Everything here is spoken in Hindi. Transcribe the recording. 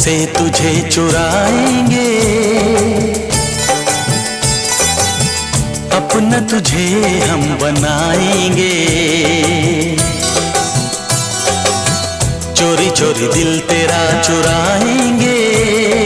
से तुझे चुराएंगे, अपना तुझे हम बनाएंगे। चोरी चोरी दिल तेरा चुराएंगे,